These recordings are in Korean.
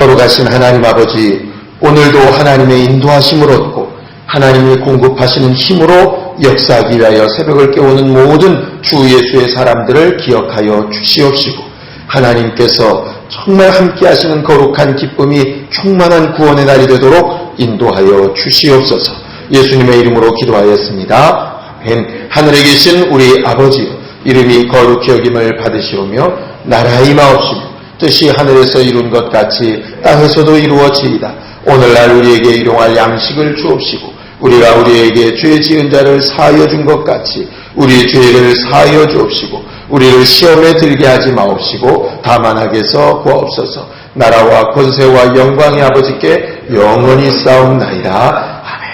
거룩하신 하나님 아버지, 오늘도 하나님의 인도하심을 얻고 하나님이 공급하시는 힘으로 역사하기 위하여 새벽을 깨우는 모든 주 예수의 사람들을 기억하여 주시옵시고, 하나님께서 정말 함께 하시는 거룩한 기쁨이 충만한 구원의 날이 되도록 인도하여 주시옵소서. 예수님의 이름으로 기도하였습니다. 아멘. 하늘에 계신 우리 아버지여, 이름이 거룩히 여김을 받으시오며 나라의 임하옵시며 뜻이 하늘에서 이룬 것 같이 땅에서도 이루어지이다. 오늘날 우리에게 일용할 양식을 주옵시고, 우리가 우리에게 죄 지은 자를 사하여 준 것 같이 우리 죄를 사하여 주옵시고, 우리를 시험에 들게 하지 마옵시고 다만 악에서 구하옵소서. 나라와 권세와 영광의 아버지께 영원히 싸움나이다. 아멘.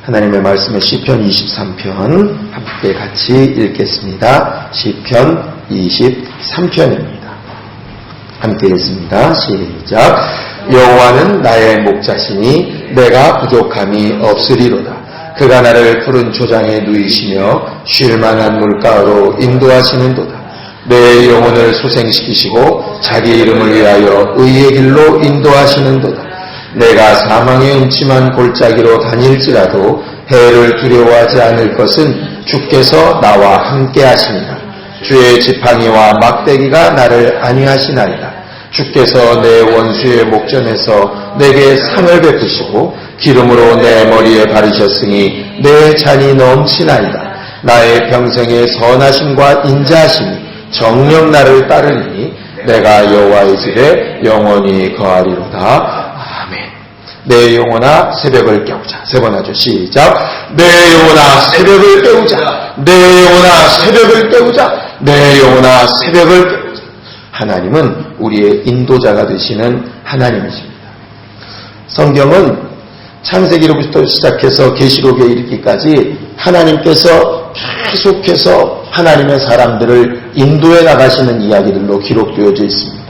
하나님의 말씀의 시편 23편 함께 같이 읽겠습니다. 시편 23편입니다. 함께 읽습니다. 시작. 여호와는 나의 목자시니 내가 부족함이 없으리로다. 그가 나를 푸른 초장에 누이시며 쉴만한 물가로 인도하시는도다. 내 영혼을 소생시키시고 자기 이름을 위하여 의의 길로 인도하시는도다. 내가 사망의 음침한 골짜기로 다닐지라도 해를 두려워하지 않을 것은 주께서 나와 함께 하시니라. 주의 지팡이와 막대기가 나를 안위하시나이다. 주께서 내 원수의 목전에서 내게 상을 베푸시고 기름으로 내 머리에 바르셨으니 내 잔이 넘치나이다. 나의 평생의 선하심과 인자하심이 정녕 나를 따르니 내가 여호와의 집에 영원히 거하리로다. 아멘. 내 영혼아 새벽을 깨우자. 세 번 하죠. 시작. 내 영혼아 새벽을 깨우자. 내 영혼아 새벽을 깨우자. 내 영혼아 새벽을 깨우자. 하나님은 우리의 인도자가 되시는 하나님이십니다. 성경은 창세기로부터 시작해서 계시록에 이르기까지 하나님께서 계속해서 하나님의 사람들을 인도해 나가시는 이야기들로 기록되어져 있습니다.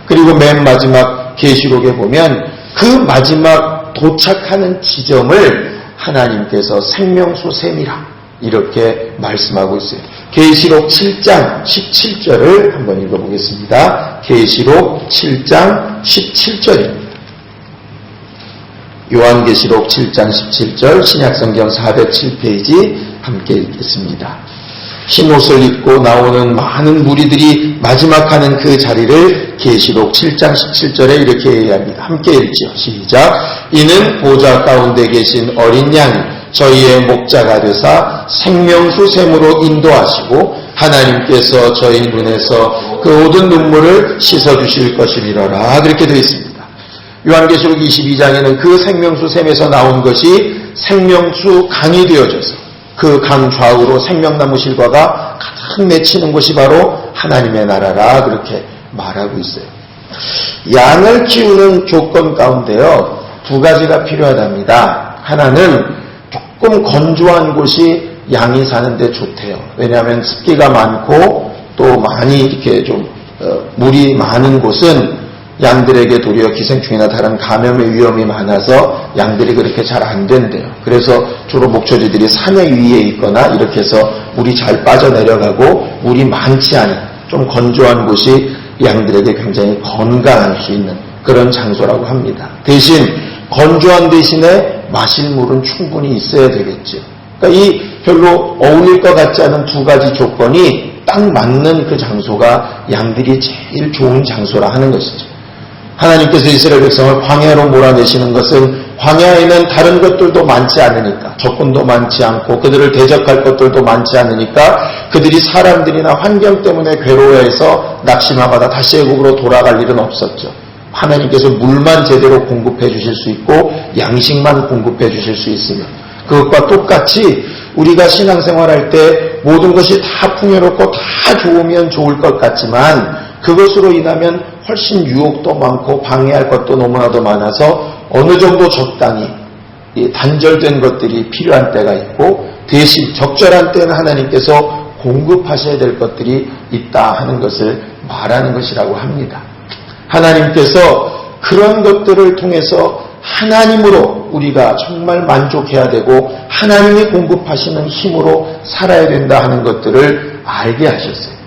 그리고 맨 마지막 계시록에 보면 그 마지막 도착하는 지점을 하나님께서 생명수 셈이라 이렇게 말씀하고 있어요. 계시록 7장 17절을 한번 읽어보겠습니다. 계시록 7장 17절입니다. 요한계시록 7장 17절 신약성경 407페이지 함께 읽겠습니다. 흰옷을 입고 나오는 많은 무리들이 마지막 하는 그 자리를 계시록 7장 17절에 이렇게 이야기합니다. 함께 읽지요. 시작. 이는 보좌 가운데 계신 어린 양이 저희의 목자가 되사 생명수 샘으로 인도하시고 하나님께서 저희 눈에서 그 모든 눈물을 씻어주실 것이리라. 그렇게 되어 있습니다. 요한계시록 22장에는 그 생명수 샘에서 나온 것이 생명수 강이 되어져서 그 강 좌우로 생명나무 실과가 가득 맺히는 곳이 바로 하나님의 나라라 그렇게 말하고 있어요. 양을 키우는 조건 가운데요, 두 가지가 필요하답니다. 하나는 조금 건조한 곳이 양이 사는데 좋대요. 왜냐하면 습기가 많고 또 많이 이렇게 좀 물이 많은 곳은 양들에게 도리어 기생충이나 다른 감염의 위험이 많아서 양들이 그렇게 잘 안 된대요. 그래서 주로 목초지들이 산의 위에 있거나 이렇게 해서 물이 잘 빠져내려가고 물이 많지 않은 좀 건조한 곳이 양들에게 굉장히 건강할 수 있는 그런 장소라고 합니다. 대신 건조한 대신에 마실 물은 충분히 있어야 되겠죠. 그러니까 이 별로 어울릴 것 같지 않은 두 가지 조건이 딱 맞는 그 장소가 양들이 제일 좋은 장소라 하는 것이죠. 하나님께서 이스라엘 백성을 광야로 몰아내시는 것은 광야에는 다른 것들도 많지 않으니까, 적군도 많지 않고 그들을 대적할 것들도 많지 않으니까 그들이 사람들이나 환경 때문에 괴로워해서 낙심하거나 다시 애국으로 돌아갈 일은 없었죠. 하나님께서 물만 제대로 공급해 주실 수 있고 양식만 공급해 주실 수 있으면 그것과 똑같이 우리가 신앙생활할 때 모든 것이 다 풍요롭고 다 좋으면 좋을 것 같지만 그것으로 인하면 훨씬 유혹도 많고 방해할 것도 너무나도 많아서 어느 정도 적당히 단절된 것들이 필요한 때가 있고 대신 적절한 때는 하나님께서 공급하셔야 될 것들이 있다 하는 것을 말하는 것이라고 합니다. 하나님께서 그런 것들을 통해서 하나님으로 우리가 정말 만족해야 되고 하나님이 공급하시는 힘으로 살아야 된다 하는 것들을 알게 하셨어요.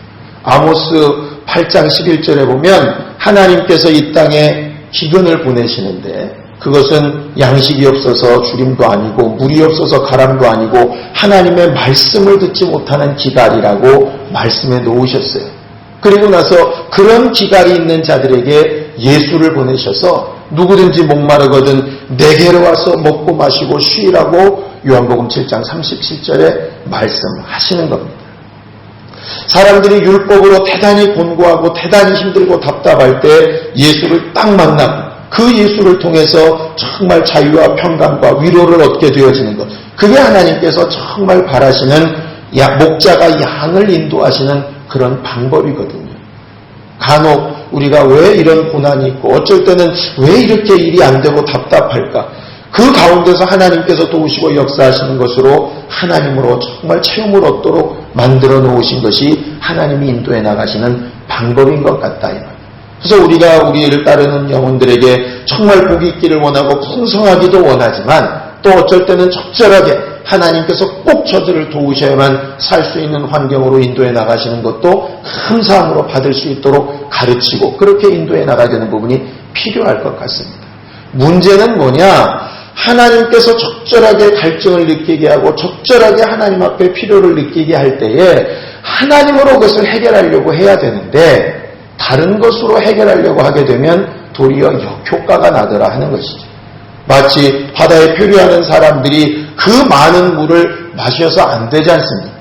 아모스 8장 11절에 보면 하나님께서 이 땅에 기근을 보내시는데 그것은 양식이 없어서 주림도 아니고 물이 없어서 가람도 아니고 하나님의 말씀을 듣지 못하는 기갈이라고 말씀해 놓으셨어요. 그리고 나서 그런 기갈이 있는 자들에게 예수를 보내셔서 누구든지 목마르거든 내게로 와서 먹고 마시고 쉬라고 요한복음 7장 37절에 말씀하시는 겁니다. 사람들이 율법으로 대단히 곤고하고 대단히 힘들고 답답할 때 예수를 딱 만나고 그 예수를 통해서 정말 자유와 평강과 위로를 얻게 되어지는 것. 그게 하나님께서 정말 바라시는 목자가 양을 인도하시는 그런 방법이거든요. 간혹 우리가 왜 이런 고난이 있고 어쩔 때는 왜 이렇게 일이 안 되고 답답할까? 그 가운데서 하나님께서 도우시고 역사하시는 것으로 하나님으로 정말 체험을 얻도록 만들어 놓으신 것이 하나님이 인도해 나가시는 방법인 것 같다. 그래서 우리가 우리를 따르는 영혼들에게 정말 복이 있기를 원하고 풍성하기도 원하지만 또 어쩔 때는 적절하게 하나님께서 꼭 저들을 도우셔야만 살 수 있는 환경으로 인도해 나가시는 것도 감사함으로 받을 수 있도록 가르치고 그렇게 인도해 나가야 되는 부분이 필요할 것 같습니다. 문제는 뭐냐? 하나님께서 적절하게 갈증을 느끼게 하고 적절하게 하나님 앞에 필요를 느끼게 할 때에 하나님으로 그것을 해결하려고 해야 되는데 다른 것으로 해결하려고 하게 되면 도리어 역효과가 나더라 하는 것이죠. 마치 바다에 표류하는 사람들이 그 많은 물을 마셔서 안 되지 않습니까?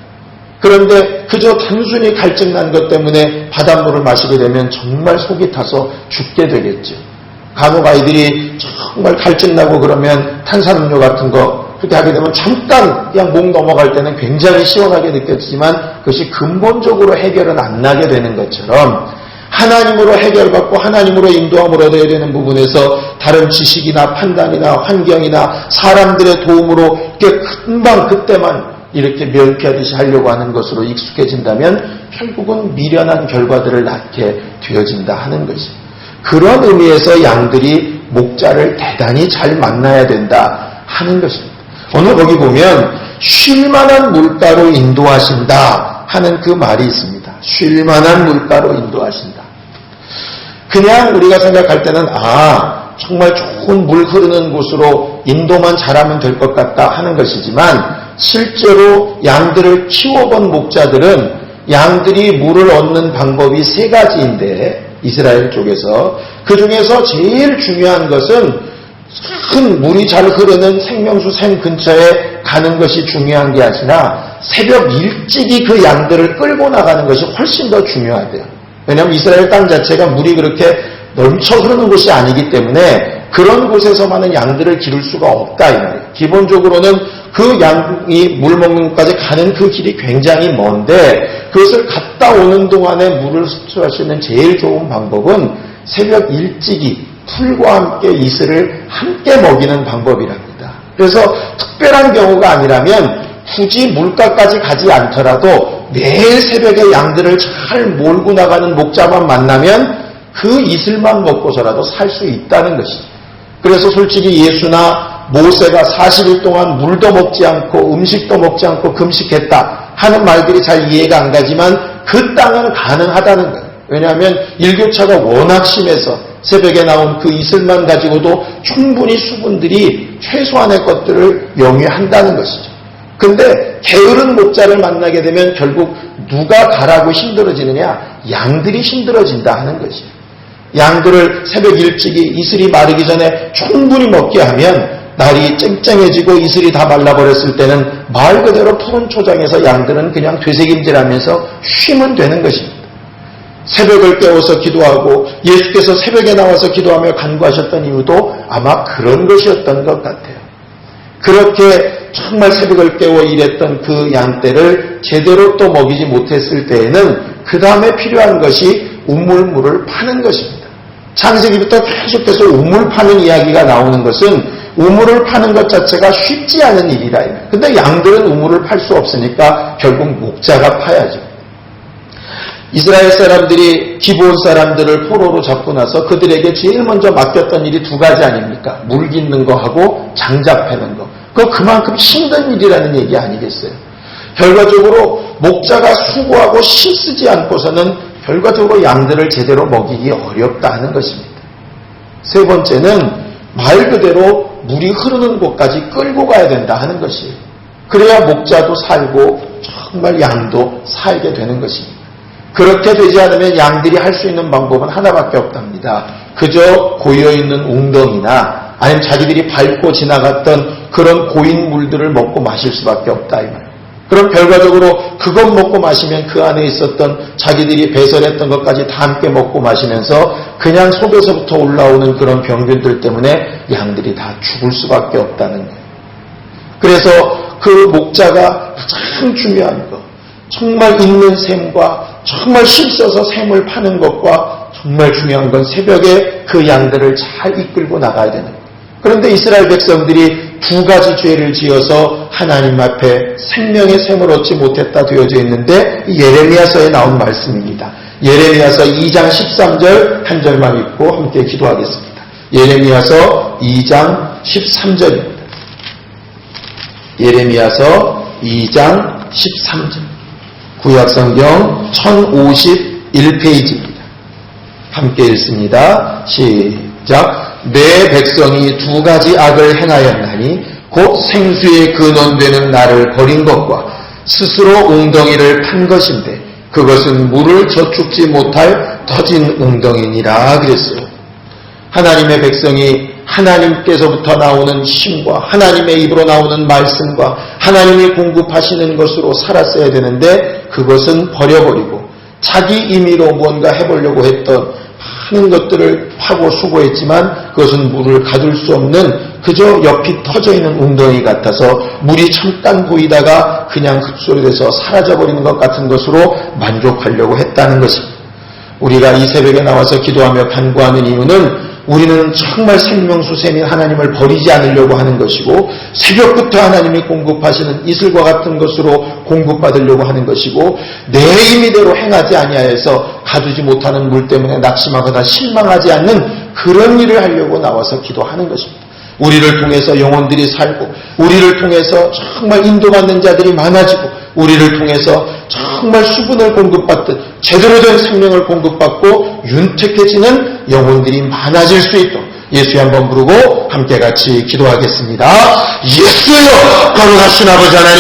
그런데 그저 단순히 갈증난 것 때문에 바닷물을 마시게 되면 정말 속이 타서 죽게 되겠죠. 간혹 아이들이 정말 갈증나고 그러면 탄산음료 같은 거 그렇게 하게 되면 잠깐 그냥 목 넘어갈 때는 굉장히 시원하게 느껴지지만 그것이 근본적으로 해결은 안 나게 되는 것처럼 하나님으로 해결받고 하나님으로 인도함을 얻어야 되는 부분에서 다른 지식이나 판단이나 환경이나 사람들의 도움으로 금방 그때만 이렇게 면피하듯이 하려고 하는 것으로 익숙해진다면 결국은 미련한 결과들을 낳게 되어진다 하는 것입니다. 그런 의미에서 양들이 목자를 대단히 잘 만나야 된다 하는 것입니다. 오늘 거기 보면 쉴만한 물가로 인도하신다 하는 그 말이 있습니다. 쉴만한 물가로 인도하신다. 그냥 우리가 생각할 때는 정말 좋은 물 흐르는 곳으로 인도만 잘하면 될 것 같다 하는 것이지만 실제로 양들을 키워본 목자들은 양들이 물을 얻는 방법이 세 가지인데 이스라엘 쪽에서 그 중에서 제일 중요한 것은 큰 물이 잘 흐르는 생명수 샘 근처에 가는 것이 중요한 게 아니라 새벽 일찍이 그 양들을 끌고 나가는 것이 훨씬 더 중요하대요. 왜냐하면 이스라엘 땅 자체가 물이 그렇게 넘쳐 흐르는 곳이 아니기 때문에 그런 곳에서만은 양들을 기를 수가 없다 이 말이에요. 기본적으로는 그 양이 물 먹는 곳까지 가는 그 길이 굉장히 먼데 그것을 갔다 오는 동안에 물을 섭취할 수 있는 제일 좋은 방법은 새벽 일찍이 풀과 함께 이슬을 함께 먹이는 방법이랍니다. 그래서 특별한 경우가 아니라면 굳이 물가까지 가지 않더라도 매일 새벽에 양들을 잘 몰고 나가는 목자만 만나면 그 이슬만 먹고서라도 살 수 있다는 것이죠. 그래서 솔직히 예수나 모세가 40일 동안 물도 먹지 않고 음식도 먹지 않고 금식했다 하는 말들이 잘 이해가 안 가지만 그 땅은 가능하다는 거예요. 왜냐하면 일교차가 워낙 심해서 새벽에 나온 그 이슬만 가지고도 충분히 수분들이 최소한의 것들을 영위한다는 것이죠. 근데 게으른 목자를 만나게 되면 결국 누가 가라고 힘들어지느냐? 양들이 힘들어진다 하는 것이에요. 양들을 새벽 일찍이 이슬이 마르기 전에 충분히 먹게 하면 날이 쨍쨍해지고 이슬이 다 말라버렸을 때는 말 그대로 푸른 초장에서 양들은 그냥 되새김질하면서 쉬면 되는 것입니다. 새벽을 깨워서 기도하고 예수께서 새벽에 나와서 기도하며 간구하셨던 이유도 아마 그런 것이었던 것 같아요. 그렇게 정말 새벽을 깨워 일했던 그 양떼를 제대로 또 먹이지 못했을 때에는 그 다음에 필요한 것이 우물물을 파는 것입니다. 창세기부터 계속해서 우물 파는 이야기가 나오는 것은 우물을 파는 것 자체가 쉽지 않은 일이라. 근데 양들은 우물을 팔 수 없으니까 결국 목자가 파야죠. 이스라엘 사람들이 기브온 사람들을 포로로 잡고 나서 그들에게 제일 먼저 맡겼던 일이 두 가지 아닙니까? 물 깃는 거 하고 장작 패는 거. 그거 그만큼 힘든 일이라는 얘기 아니겠어요? 결과적으로 목자가 수고하고 힘쓰지 않고서는 결과적으로 양들을 제대로 먹이기 어렵다 하는 것입니다. 세 번째는 말 그대로 물이 흐르는 곳까지 끌고 가야 된다 하는 것이에요. 그래야 목자도 살고 정말 양도 살게 되는 것입니다. 그렇게 되지 않으면 양들이 할 수 있는 방법은 하나밖에 없답니다. 그저 고여있는 웅덩이나 아니면 자기들이 밟고 지나갔던 그런 고인 물들을 먹고 마실 수밖에 없다 이 말. 그럼 결과적으로 그것 먹고 마시면 그 안에 있었던 자기들이 배설했던 것까지 다 함께 먹고 마시면서 그냥 속에서부터 올라오는 그런 병균들 때문에 양들이 다 죽을 수밖에 없다는 거예요. 그래서 그 목자가 가장 중요한 것, 정말 있는 셈과 정말 힘써서 셈을 파는 것과 정말 중요한 건 새벽에 그 양들을 잘 이끌고 나가야 되는 거예요. 그런데 이스라엘 백성들이 두 가지 죄를 지어서 하나님 앞에 생명의 셈을 얻지 못했다 되어져 있는데 예레미야서에 나온 말씀입니다. 예레미야서 2장 13절 한 절만 읽고 함께 기도하겠습니다. 예레미야서 2장 13절입니다. 예레미야서 2장 13절 구약성경 1051페이지입니다. 함께 읽습니다. 시작. 내 백성이 두 가지 악을 행하였나니 곧 생수의 근원되는 나를 버린 것과 스스로 웅덩이를 판 것인데 그것은 물을 저축지 못할 터진 웅덩이니라 그랬어요. 하나님의 백성이 하나님께서부터 나오는 힘과 하나님의 입으로 나오는 말씀과 하나님이 공급하시는 것으로 살았어야 되는데 그것은 버려버리고 자기 임의로 무언가 해보려고 했던 하는 것들을 하고 수고했지만 그것은 물을 가둘 수 없는 그저 옆이 터져 있는 웅덩이 같아서 물이 잠깐 보이다가 그냥 흡수돼서 사라져버리는 것 같은 것으로 만족하려고 했다는 것입니다. 우리가 이 새벽에 나와서 기도하며 간구하는 이유는 우리는 정말 생명수샘인 하나님을 버리지 않으려고 하는 것이고 새벽부터 하나님이 공급하시는 이슬과 같은 것으로 공급받으려고 하는 것이고 내 임의대로 행하지 아니하여서 가두지 못하는 물 때문에 낙심하거나 실망하지 않는 그런 일을 하려고 나와서 기도하는 것입니다. 우리를 통해서 영혼들이 살고 우리를 통해서 정말 인도받는 자들이 많아지고 우리를 통해서 정말 수분을 공급받듯 제대로 된 생명을 공급받고 윤택해지는 영혼들이 많아질 수 있도록 예수의 한번 부르고 함께 같이 기도하겠습니다. 예수여 거룩하신 아버지 하나님